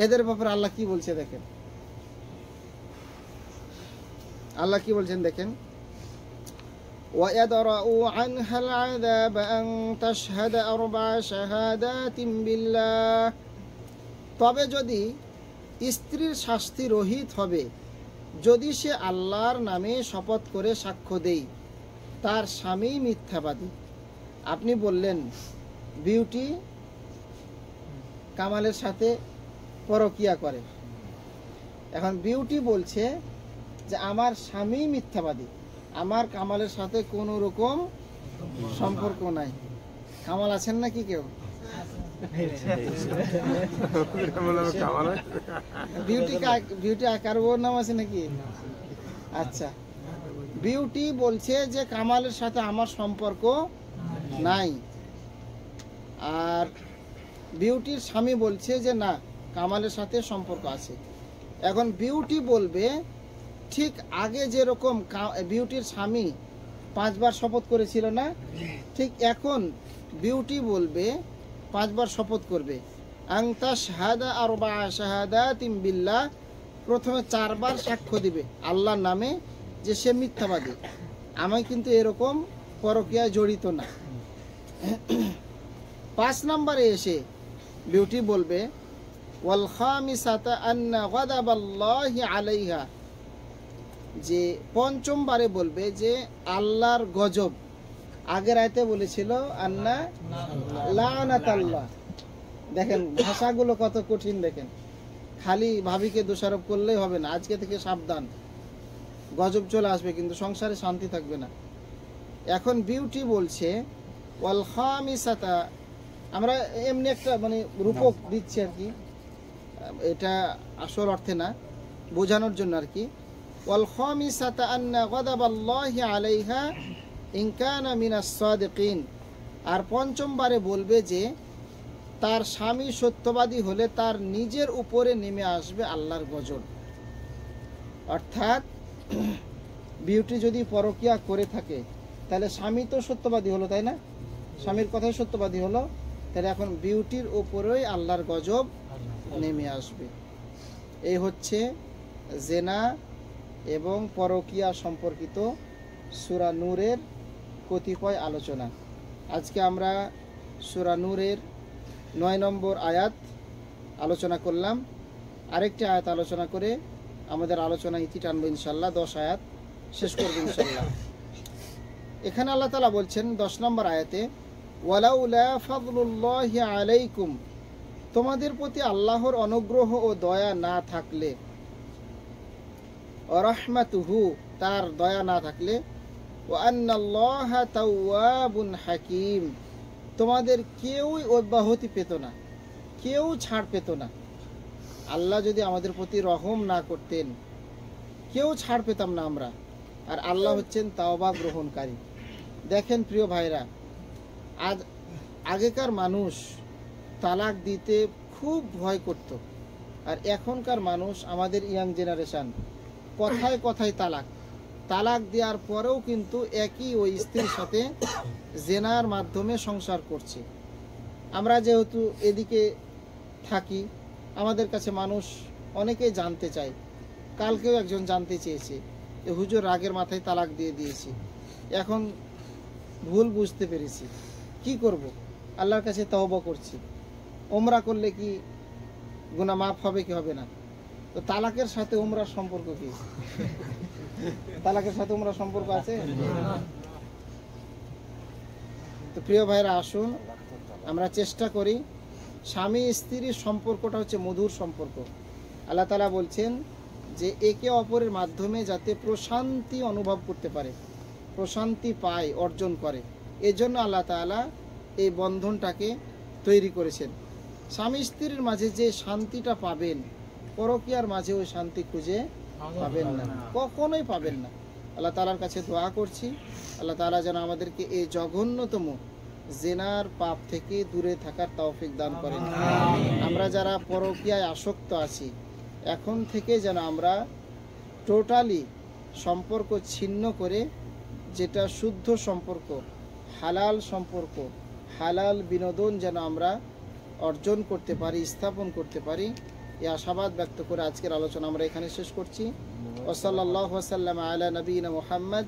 A: এদের ব্যাপারে আল্লাহ কি বলছে দেখেন, আল্লাহ কি বলছেন দেখেন, وَيَدْرَأُ عَنْهَا الْعَذَابَ أَنْ تَشْهَدَ 4 شَهَادَاتٍ بِاللَّهِ, তবে যদি স্ত্রীর শাস্তি রহিত হবে যদি সে আল্লাহর নামে শপথ করে সাক্ষ্য দেয় তার স্বামী মিথ্যাবাদী। আপনি বললেন বিউটি কামালের সাথে পরকিয়া করে, এখন বিউটি বলছে যে আমার স্বামী মিথ্যাবাদী, আমার কামালের সাথে কোনো রকম সম্পর্ক নাই। কামাল আছেন নাকি কেউ? বিউটি আকার ওর নাম আছে নাকি? আচ্ছা, বিউটি বলছে যে কামালের সাথে আমার সম্পর্ক নাই, আর বিউটির স্বামী বলছে যে না, কামালের সাথে সম্পর্ক আছে। এখন বিউটি বলবে ঠিক আগে যেরকম বিউটির স্বামী 5 বার শপথ করেছিল না, ঠিক এখন বিউটি বলবে 5 বার শপথ করবে। আংতা শাহাদা 4 শাহাদাতিম বিল্লাহ, প্রথমে 4 বার সাক্ষ্য দিবে আল্লাহর নামে যে সে মিথ্যাবাদী, আমি কিন্তু এরকম পরকীয়ায় জড়িত না। 5 নম্বরে এসে বিউটি বলবে ওয়াল খামিসাতা আন্না গাদাবাল্লাহি আলাইহা, যে 5ম বারে বলবে যে আল্লাহর গজব। আগের আয়াতে বলেছিল আন্না লানাতাল্লাহ। দেখেন ভাষাগুলো কত কঠিন দেখেন। খালি ভাবিকে দোষারোপ করলেই হবে না, আজকে থেকে সাবধান, গজব চলে আসবে, কিন্তু সংসারে শান্তি থাকবে না। এখন বিউটি বলছে ওয়াল খামিসাতা, আমরা এমনি একটা মানে রূপক দিচ্ছি আর কি, এটা আসল অর্থে না, বোঝানোর জন্য আর কি। ওয়াল খামিসাতা আন্না গাদাবাল্লাহি আলাইহা ইন কানা মিনাস সাদিকিন, আর 5ম বারে বলবে যে তার স্বামী সত্যবাদী হলে তার নিজের উপরে নেমে আসবে আল্লাহর গজব। অর্থাৎ বিউটি যদি পরকিয়া করে থাকে তাহলে স্বামী তো সত্যবাদী হলো, তাই না? স্বামীর কথাই সত্যবাদী হলো, তাহলে এখন বিউটির উপরেই আল্লাহর গজব নেমে আসবে। এই হচ্ছে জেনা এবং পরকীয়া সম্পর্কিত সূরা নূরের কতিপয় আলোচনা। আজকে আমরা সূরা নূরের 9 নম্বর আয়াত আলোচনা করলাম। আরেকটি আয়াত আলোচনা করে আমাদের আলোচনা ইতি টানবো ইনশাল্লাহ, 10 আয়াত শেষ করবো ইনশাল্লাহ। এখানে আল্লাহ তাআলা বলছেন 10 নম্বর আয়াতে, ওয়ালাউলা ফাদলুল্লাহি আলাইকুম, তোমাদের প্রতি আল্লাহর অনুগ্রহ ও দয়া না থাকলে, ওয়া রাহমাতুহু, তার দয়া না থাকলে, ওয়া আন্নাল্লাহা তাওয়াবুন হাকিম, তোমাদের কেউই অব্যাহতি পেত না, কেউ ছাড় পেত না। আল্লাহ যদি আমাদের প্রতি রহম না করতেন, কেউ ছাড় পেতাম না আমরা। আর আল্লাহ হচ্ছেন তাওবা গ্রহণকারী। দেখেন প্রিয় ভাইরা, আগেকার মানুষ তালাক দিতে খুব ভয় করত, আর এখনকার মানুষ, আমাদের ইয়াং জেনারেশন, কথায় কথায় তালাক দেওয়ার পরেও কিন্তু একই ওই স্ত্রীর সাথে জেনার মাধ্যমে সংসার করছে। আমরা যেহেতু এদিকে থাকি, আমাদের কাছে মানুষ অনেকেই জানতে চায়। কালকেও একজন জানতে চেয়েছে, হুজুর রাগের মাথায় তালাক দিয়ে দিয়েছি, এখন ভুল বুঝতে পেরেছি, কি করব? আল্লাহর কাছে তওবা করছি, ওমরা করলে কি গুনাহ মাফ হবে কি হবে না? তো তালাকের সাথে ওমরার সম্পর্ক কি? তালাকের সাথে ওমরার সম্পর্ক আছে? তো প্রিয় ভাইরা, আসুন আমরা চেষ্টা করি, স্বামী স্ত্রীর সম্পর্কটা হচ্ছে মধুর সম্পর্ক। আল্লাহ তাআলা বলছেন যে একে অপরের মাধ্যমে যাতে প্রশান্তি অনুভব করতে পারে, প্রশান্তি পায়, অর্জন করে, এজন্য আল্লাহ তাআলা এই বন্ধনটাকে তৈরি করেছেন। স্বামী স্ত্রীর মাঝে যে শান্তিটা পাবেন, পরকীয়ার মাঝে ওই শান্তি খুঁজে পাবেন না, কখনোই পাবেন না। আল্লাহ তাআলার কাছে দোয়া করছি, আল্লাহ তাআলা যেন আমাদেরকে এই জঘন্যতম জেনার পাপ থেকে দূরে থাকার তৌফিক দান করেন। আমরা যারা পরকীয়ায় আসক্ত আছি, এখন থেকে যেন আমরা টোটালি সম্পর্ক ছিন্ন করে, যেটা শুদ্ধ সম্পর্ক, হালাল সম্পর্ক, হালাল বিনোদন যেন আমরা অর্জন করতে পারি, স্থাপন করতে পারি, এই আশাবাদ ব্যক্ত করে আজকের আলোচনা আমরা এখানে শেষ করছি। ওয়া সাল্লাল্লাহু ওয়া সাল্লামা আলা নবিয়িনা মুহাম্মদ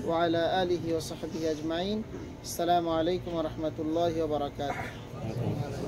A: ওয়া আলা আলিহি ওয়া সাহবিহি আজমাইন। আসসালামু আলাইকুম ওয়া রাহমাতুল্লাহি ওয়া বারাকাতুহু।